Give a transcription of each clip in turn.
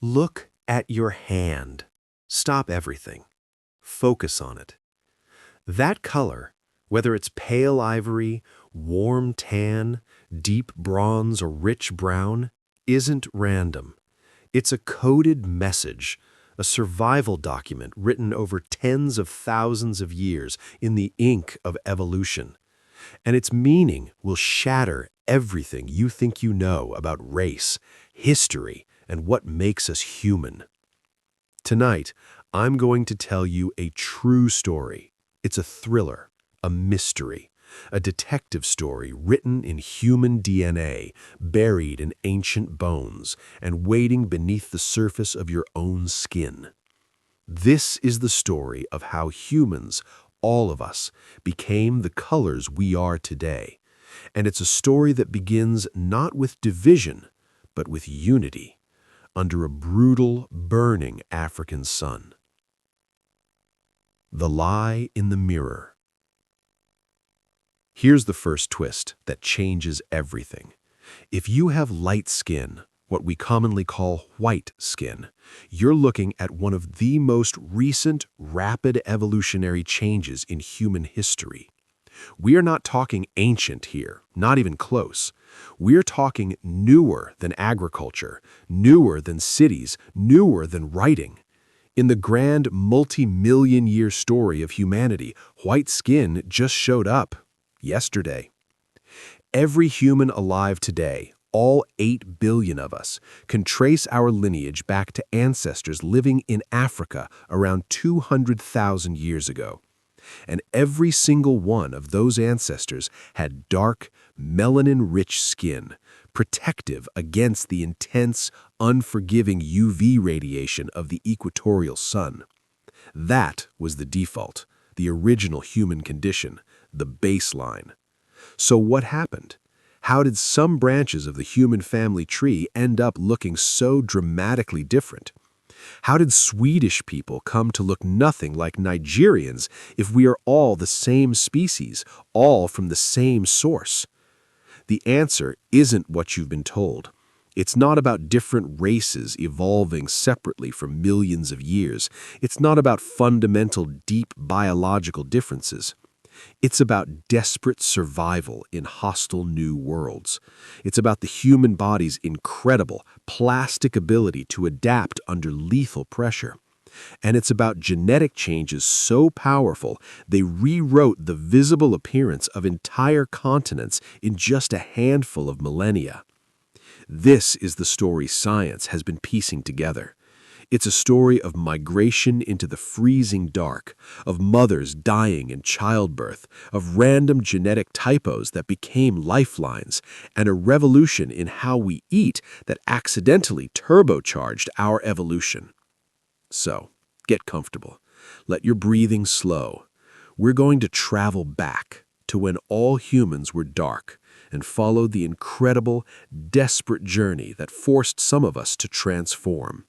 Look at your hand. Stop everything. Focus on it. That color, whether it's pale ivory, warm tan, deep bronze, or rich brown, isn't random. It's a coded message, a survival document written over tens of thousands of years in the ink of evolution. And its meaning will shatter everything you think you know about race, history, and what makes us human. Tonight, I'm going to tell you a true story. It's a thriller, a mystery, a detective story written in human DNA, buried in ancient bones, and waiting beneath the surface of your own skin. This is the story of how humans, all of us, became the colors we are today. And it's a story that begins not with division, but with unity, under a brutal, burning African sun. The lie in the mirror. Here's the first twist that changes everything. If you have light skin, what we commonly call white skin, you're looking at one of the most recent, rapid evolutionary changes in human history. We are not talking ancient here, not even close. We're talking newer than agriculture, newer than cities, newer than writing. In the grand multi-million-year story of humanity, white skin just showed up yesterday. Every human alive today, all 8 billion of us, can trace our lineage back to ancestors living in Africa around 200,000 years ago. And every single one of those ancestors had dark, melanin-rich skin, protective against the intense, unforgiving UV radiation of the equatorial sun. That was the default, the original human condition, the baseline. So what happened? How did some branches of the human family tree end up looking so dramatically different? How did Swedish people come to look nothing like Nigerians if we are all the same species, all from the same source? The answer isn't what you've been told. It's not about different races evolving separately for millions of years. It's not about fundamental, deep biological differences. It's about desperate survival in hostile new worlds. It's about the human body's incredible, plastic ability to adapt under lethal pressure. And it's about genetic changes so powerful they rewrote the visible appearance of entire continents in just a handful of millennia. This is the story science has been piecing together. It's a story of migration into the freezing dark, of mothers dying in childbirth, of random genetic typos that became lifelines, and a revolution in how we eat that accidentally turbocharged our evolution. So, get comfortable. Let your breathing slow. We're going to travel back to when all humans were dark and follow the incredible, desperate journey that forced some of us to transform.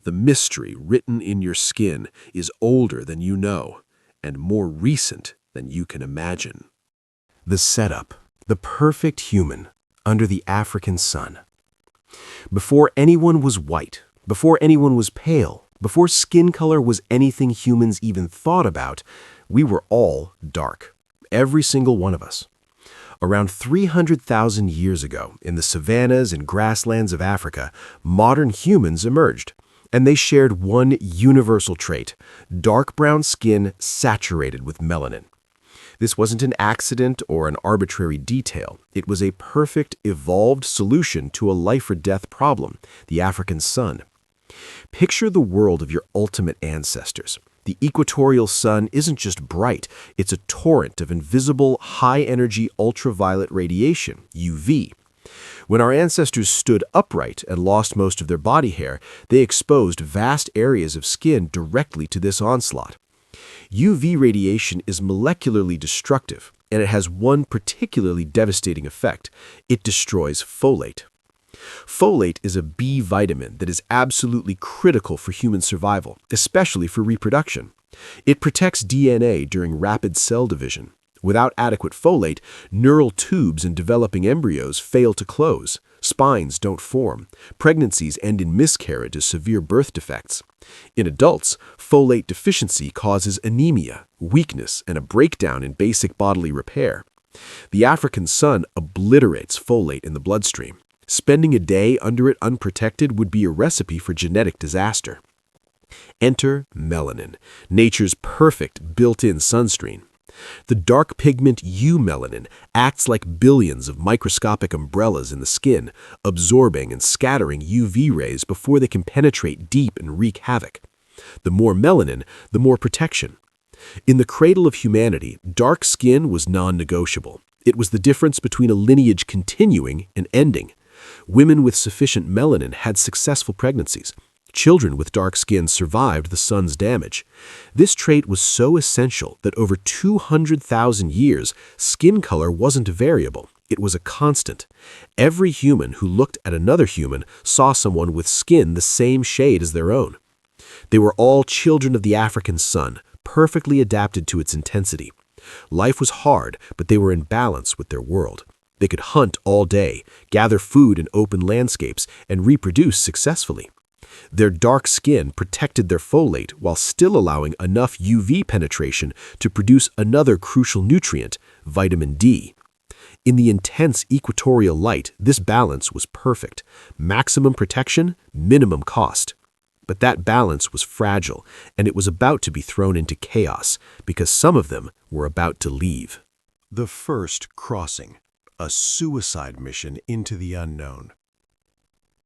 The mystery written in your skin is older than you know, and more recent than you can imagine. The setup, the perfect human under the African sun. Before anyone was white, before anyone was pale, before skin color was anything humans even thought about, we were all dark, every single one of us. Around 300,000 years ago, in the savannas and grasslands of Africa, modern humans emerged. And they shared one universal trait: dark brown skin saturated with melanin. This wasn't an accident or an arbitrary detail. It was a perfect, evolved solution to a life-or-death problem, the African sun. Picture the world of your ultimate ancestors. The equatorial sun isn't just bright, it's a torrent of invisible, high-energy ultraviolet radiation, UV. When our ancestors stood upright and lost most of their body hair, they exposed vast areas of skin directly to this onslaught. UV radiation is molecularly destructive, and it has one particularly devastating effect. It destroys folate. Folate is a B vitamin that is absolutely critical for human survival, especially for reproduction. It protects DNA during rapid cell division. Without adequate folate, neural tubes in developing embryos fail to close. Spines don't form. Pregnancies end in miscarriage or severe birth defects. In adults, folate deficiency causes anemia, weakness, and a breakdown in basic bodily repair. The African sun obliterates folate in the bloodstream. Spending a day under it unprotected would be a recipe for genetic disaster. Enter melanin, nature's perfect built-in sunscreen. The dark pigment eumelanin acts like billions of microscopic umbrellas in the skin, absorbing and scattering UV rays before they can penetrate deep and wreak havoc. The more melanin, the more protection. In the cradle of humanity, dark skin was non-negotiable. It was the difference between a lineage continuing and ending. Women with sufficient melanin had successful pregnancies. Children with dark skin survived the sun's damage. This trait was so essential that over 200,000 years, skin color wasn't a variable. It was a constant. Every human who looked at another human saw someone with skin the same shade as their own. They were all children of the African sun, perfectly adapted to its intensity. Life was hard, but they were in balance with their world. They could hunt all day, gather food in open landscapes, and reproduce successfully. Their dark skin protected their folate while still allowing enough UV penetration to produce another crucial nutrient, vitamin D. In the intense equatorial light, this balance was perfect. Maximum protection, minimum cost. But that balance was fragile, and it was about to be thrown into chaos because some of them were about to leave. The first crossing, a suicide mission into the unknown.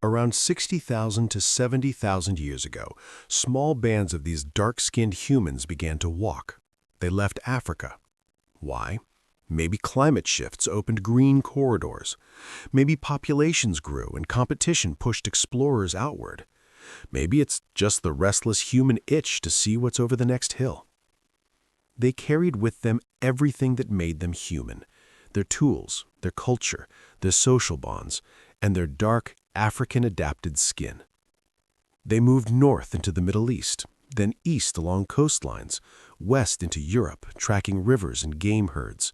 Around 60,000 to 70,000 years ago, small bands of these dark-skinned humans began to walk. They left Africa. Why? Maybe climate shifts opened green corridors. Maybe populations grew and competition pushed explorers outward. Maybe it's just the restless human itch to see what's over the next hill. They carried with them everything that made them human: their tools, their culture, their social bonds, and their dark, African-adapted skin. They moved north into the Middle East, then east along coastlines, west into Europe, tracking rivers and game herds.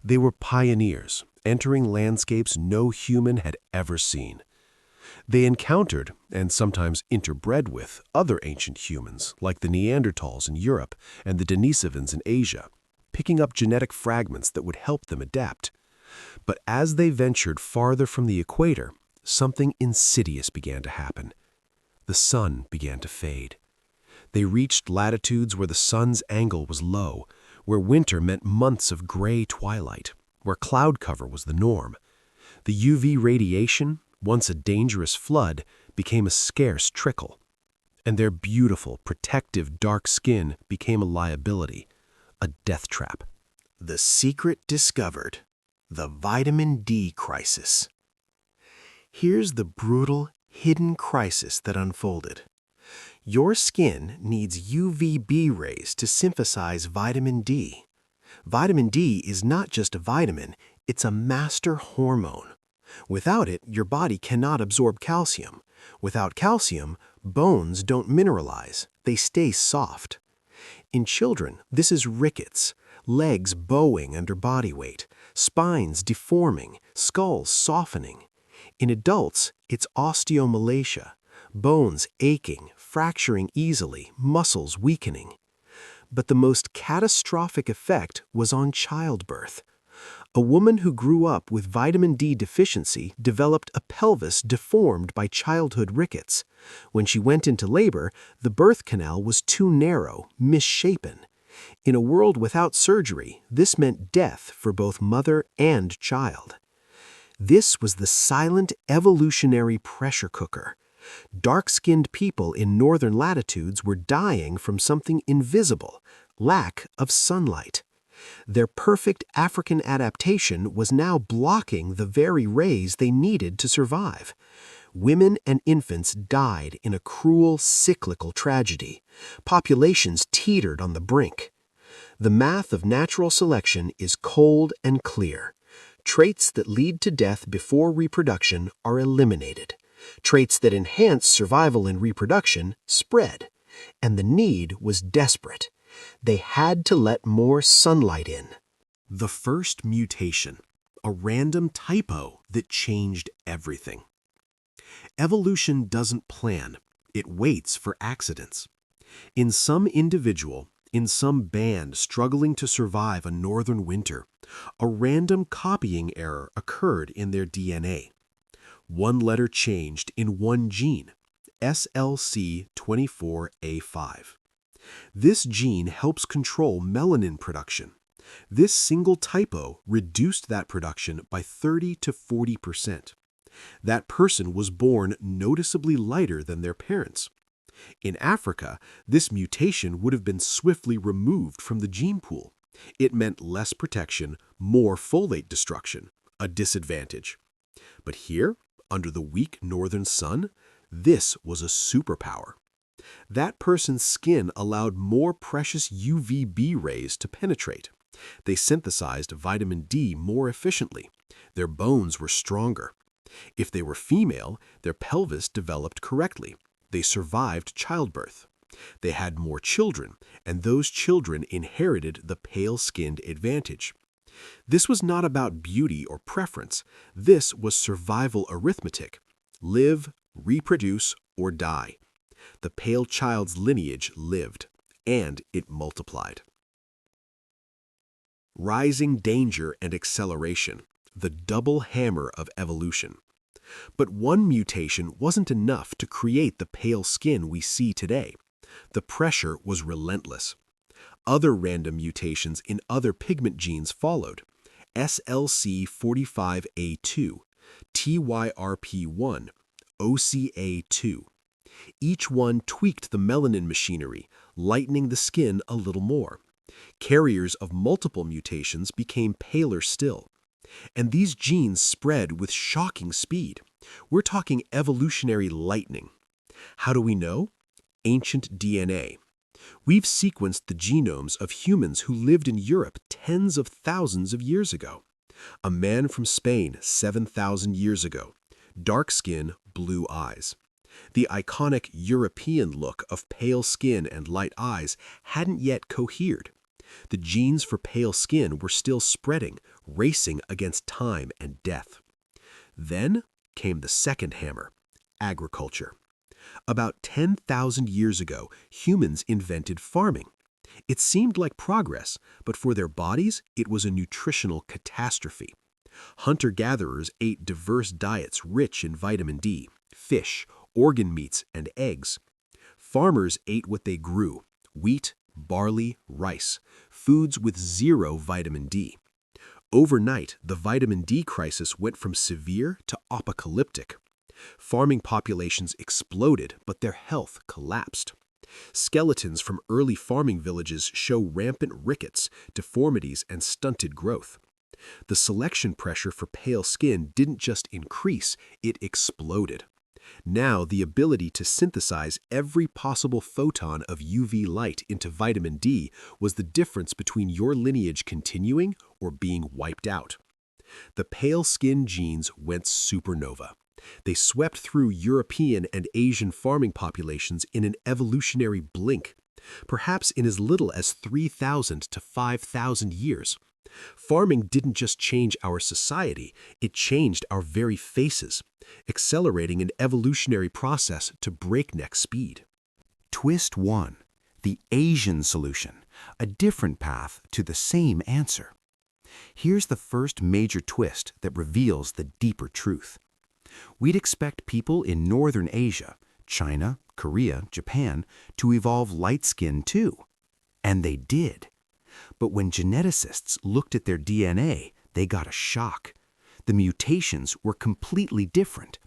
They were pioneers, entering landscapes no human had ever seen. They encountered, and sometimes interbred with, other ancient humans, like the Neanderthals in Europe and the Denisovans in Asia, picking up genetic fragments that would help them adapt. But as they ventured farther from the equator, something insidious began to happen. The sun began to fade. They reached latitudes where the sun's angle was low, where winter meant months of gray twilight, where cloud cover was the norm. The UV radiation, once a dangerous flood, became a scarce trickle. And their beautiful, protective dark skin became a liability, a death trap. The secret discovered: the vitamin D crisis. Here's the brutal, hidden crisis that unfolded. Your skin needs UVB rays to synthesize vitamin D. Vitamin D is not just a vitamin, it's a master hormone. Without it, your body cannot absorb calcium. Without calcium, bones don't mineralize, they stay soft. In children, this is rickets, legs bowing under body weight, spines deforming, skulls softening. In adults, it's osteomalacia, bones aching, fracturing easily, muscles weakening. But the most catastrophic effect was on childbirth. A woman who grew up with vitamin D deficiency developed a pelvis deformed by childhood rickets. When she went into labor, the birth canal was too narrow, misshapen. In a world without surgery, this meant death for both mother and child. This was the silent evolutionary pressure cooker. Dark-skinned people in northern latitudes were dying from something invisible: lack of sunlight. Their perfect African adaptation was now blocking the very rays they needed to survive. Women and infants died in a cruel, cyclical tragedy. Populations teetered on the brink. The math of natural selection is cold and clear. Traits that lead to death before reproduction are eliminated. Traits that enhance survival and reproduction spread. And the need was desperate. They had to let more sunlight in. The first mutation, a random typo that changed everything. Evolution doesn't plan, it waits for accidents. In some individual, in some band struggling to survive a northern winter, a random copying error occurred in their DNA. One letter changed in one gene, SLC24A5. This gene helps control melanin production. This single typo reduced that production by 30 to 40%. That person was born noticeably lighter than their parents. In Africa, this mutation would have been swiftly removed from the gene pool. It meant less protection, more folate destruction, a disadvantage. But here, under the weak northern sun, this was a superpower. That person's skin allowed more precious UVB rays to penetrate. They synthesized vitamin D more efficiently. Their bones were stronger. If they were female, their pelvis developed correctly. They survived childbirth. They had more children, and those children inherited the pale-skinned advantage. This was not about beauty or preference. This was survival arithmetic. Live, reproduce, or die. The pale child's lineage lived, and it multiplied. Rising danger and acceleration, the double hammer of evolution. But one mutation wasn't enough to create the pale skin we see today. The pressure was relentless. Other random mutations in other pigment genes followed. SLC45A2, TYRP1, OCA2. Each one tweaked the melanin machinery, lightening the skin a little more. Carriers of multiple mutations became paler still. And these genes spread with shocking speed. We're talking evolutionary lightning. How do we know? Ancient DNA. We've sequenced the genomes of humans who lived in Europe tens of thousands of years ago. A man from Spain 7,000 years ago. Dark skin, blue eyes. The iconic European look of pale skin and light eyes hadn't yet cohered. The genes for pale skin were still spreading, racing against time and death. Then came the second hammer, agriculture. About 10,000 years ago, humans invented farming. It seemed like progress, but for their bodies, it was a nutritional catastrophe. Hunter-gatherers ate diverse diets rich in vitamin D, fish, organ meats, and eggs. Farmers ate what they grew, wheat, barley, rice, foods with zero vitamin D. Overnight, the vitamin D crisis went from severe to apocalyptic. Farming populations exploded, but their health collapsed. Skeletons from early farming villages show rampant rickets, deformities, and stunted growth. The selection pressure for pale skin didn't just increase, it exploded. Now, the ability to synthesize every possible photon of UV light into vitamin D was the difference between your lineage continuing or being wiped out. The pale skin genes went supernova. They swept through European and Asian farming populations in an evolutionary blink, perhaps in as little as 3,000 to 5,000 years. Farming didn't just change our society, it changed our very faces, accelerating an evolutionary process to breakneck speed. Twist 1. The Asian solution, a different path to the same answer. Here's the first major twist that reveals the deeper truth. We'd expect people in Northern Asia, China, Korea, Japan, to evolve light skin too. And they did. But when geneticists looked at their DNA, they got a shock. The mutations were completely different.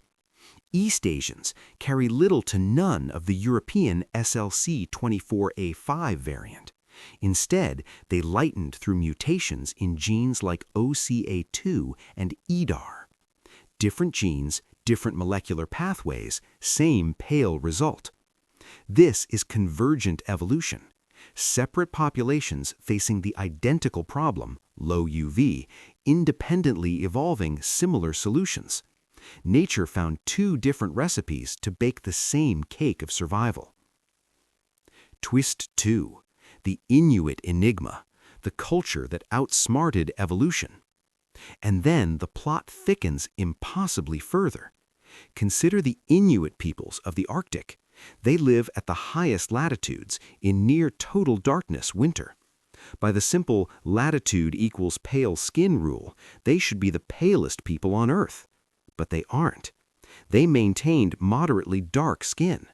East Asians carry little to none of the European SLC24A5 variant. Instead, they lightened through mutations in genes like OCA2 and EDAR. Different genes, different molecular pathways, same pale result. This is convergent evolution. Separate populations facing the identical problem, low UV, independently evolving similar solutions. Nature found two different recipes to bake the same cake of survival. Twist 2. The Inuit enigma, the culture that outsmarted evolution. And then the plot thickens impossibly further. Consider the Inuit peoples of the Arctic. They live at the highest latitudes in near total darkness winter. By the simple latitude equals pale skin rule, they should be the palest people on Earth. But they aren't. They maintained moderately dark skin.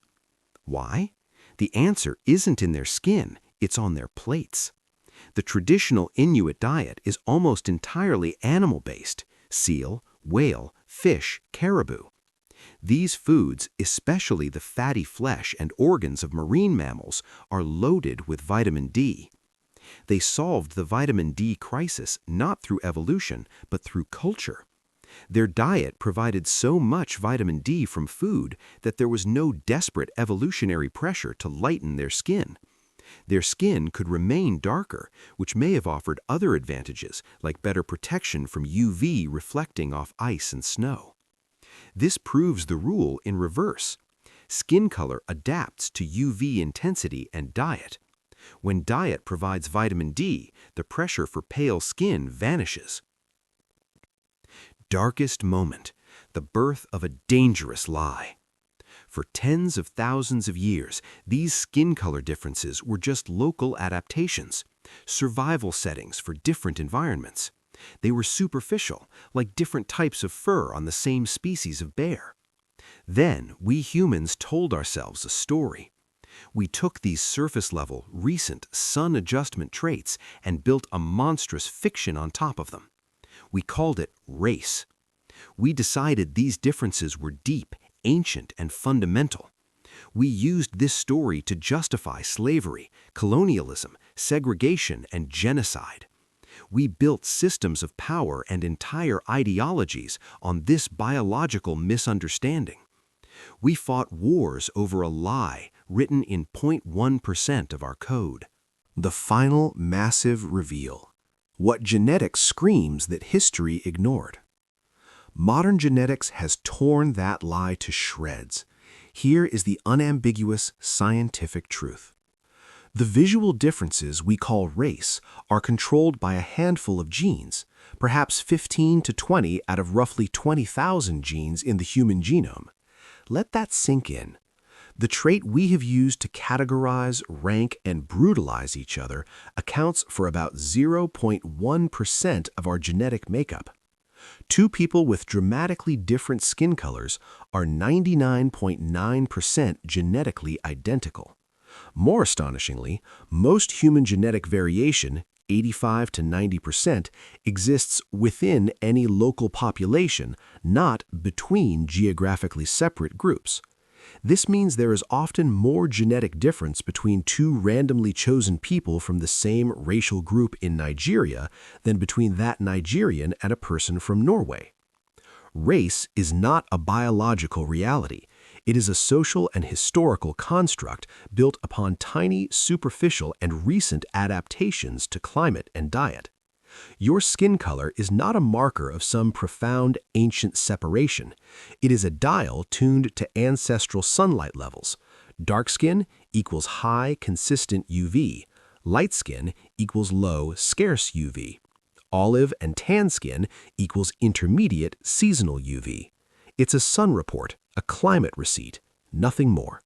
Why? The answer isn't in their skin, it's on their plates. The traditional Inuit diet is almost entirely animal-based: seal, whale, fish, caribou. These foods, especially the fatty flesh and organs of marine mammals, are loaded with vitamin D. They solved the vitamin D crisis not through evolution, but through culture. Their diet provided so much vitamin D from food that there was no desperate evolutionary pressure to lighten their skin. Their skin could remain darker, which may have offered other advantages, like better protection from UV reflecting off ice and snow. This proves the rule in reverse. Skin color adapts to UV intensity and diet. When diet provides vitamin D, the pressure for pale skin vanishes. Darkest moment, the birth of a dangerous lie. For tens of thousands of years, these skin color differences were just local adaptations, survival settings for different environments. They were superficial, like different types of fur on the same species of bear. Then, we humans told ourselves a story. We took these surface-level, recent sun adjustment traits and built a monstrous fiction on top of them. We called it race. We decided these differences were deep, ancient, and fundamental. We used this story to justify slavery, colonialism, segregation, and genocide. We built systems of power and entire ideologies on this biological misunderstanding. We fought wars over a lie written in 0.1% of our code. The final massive reveal. What genetics screams that history ignored. Modern genetics has torn that lie to shreds. Here is the unambiguous scientific truth. The visual differences we call race are controlled by a handful of genes, perhaps 15 to 20 out of roughly 20,000 genes in the human genome. Let that sink in. The trait we have used to categorize, rank, and brutalize each other accounts for about 0.1% of our genetic makeup. Two people with dramatically different skin colors are 99.9% genetically identical. More astonishingly, most human genetic variation, 85 to 90%, exists within any local population, not between geographically separate groups. This means there is often more genetic difference between two randomly chosen people from the same racial group in Nigeria than between that Nigerian and a person from Norway. Race is not a biological reality. It is a social and historical construct built upon tiny, superficial, and recent adaptations to climate and diet. Your skin color is not a marker of some profound ancient separation. It is a dial tuned to ancestral sunlight levels. Dark skin equals high, consistent UV. Light skin equals low, scarce UV. Olive and tan skin equals intermediate, seasonal UV. It's a sun report, a climate receipt, nothing more.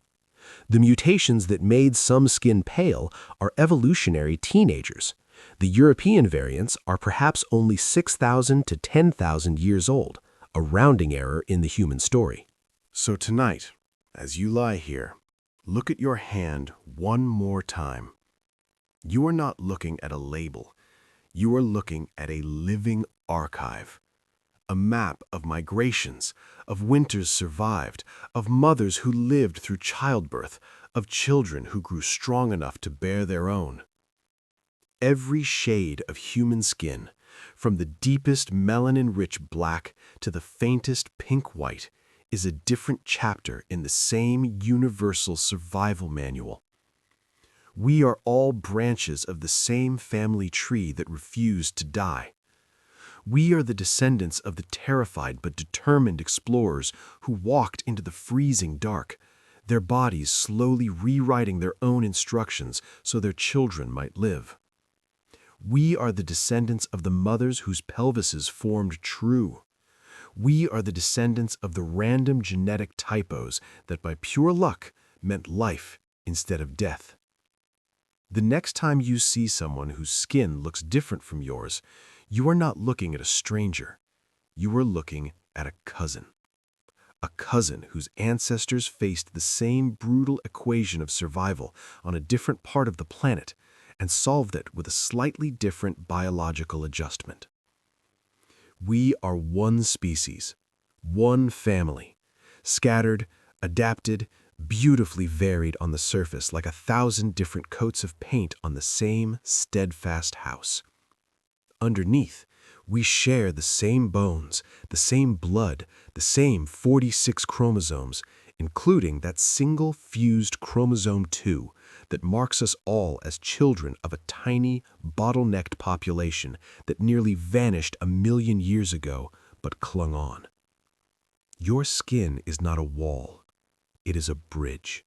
The mutations that made some skin pale are evolutionary teenagers. The European variants are perhaps only 6,000 to 10,000 years old, a rounding error in the human story. So tonight, as you lie here, look at your hand one more time. You are not looking at a label. You are looking at a living archive. A map of migrations, of winters survived, of mothers who lived through childbirth, of children who grew strong enough to bear their own. Every shade of human skin, from the deepest melanin-rich black to the faintest pink-white, is a different chapter in the same universal survival manual. We are all branches of the same family tree that refused to die. We are the descendants of the terrified but determined explorers who walked into the freezing dark, their bodies slowly rewriting their own instructions so their children might live. We are the descendants of the mothers whose pelvises formed true. We are the descendants of the random genetic typos that by pure luck meant life instead of death. The next time you see someone whose skin looks different from yours, you are not looking at a stranger. You are looking at a cousin. A cousin whose ancestors faced the same brutal equation of survival on a different part of the planet and solved it with a slightly different biological adjustment. We are one species, one family, scattered, adapted, beautifully varied on the surface like 1,000 different coats of paint on the same steadfast house. Underneath, we share the same bones, the same blood, the same 46 chromosomes, including that single fused chromosome 2 that marks us all as children of a tiny, bottlenecked population that nearly vanished 1,000,000 years ago but clung on. Your skin is not a wall. It is a bridge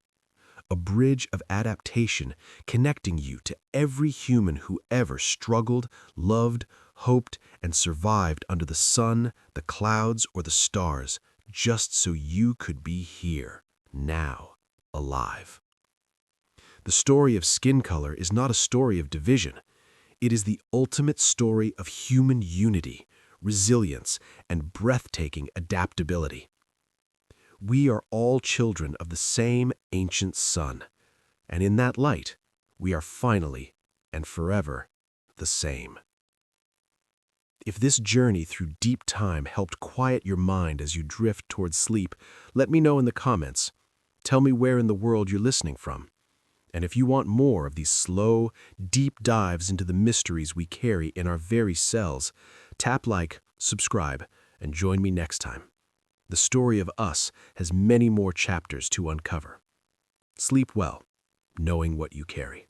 of adaptation connecting you to every human who ever struggled, loved, hoped, and survived under the sun, the clouds, or the stars, just so you could be here, now, alive. The story of skin color is not a story of division. It is the ultimate story of human unity, resilience, and breathtaking adaptability. We are all children of the same ancient sun, and in that light, we are finally and forever the same. If this journey through deep time helped quiet your mind as you drift towards sleep, let me know in the comments. Tell me where in the world you're listening from. And if you want more of these slow, deep dives into the mysteries we carry in our very cells, tap like, subscribe, and join me next time. The story of us has many more chapters to uncover. Sleep well, knowing what you carry.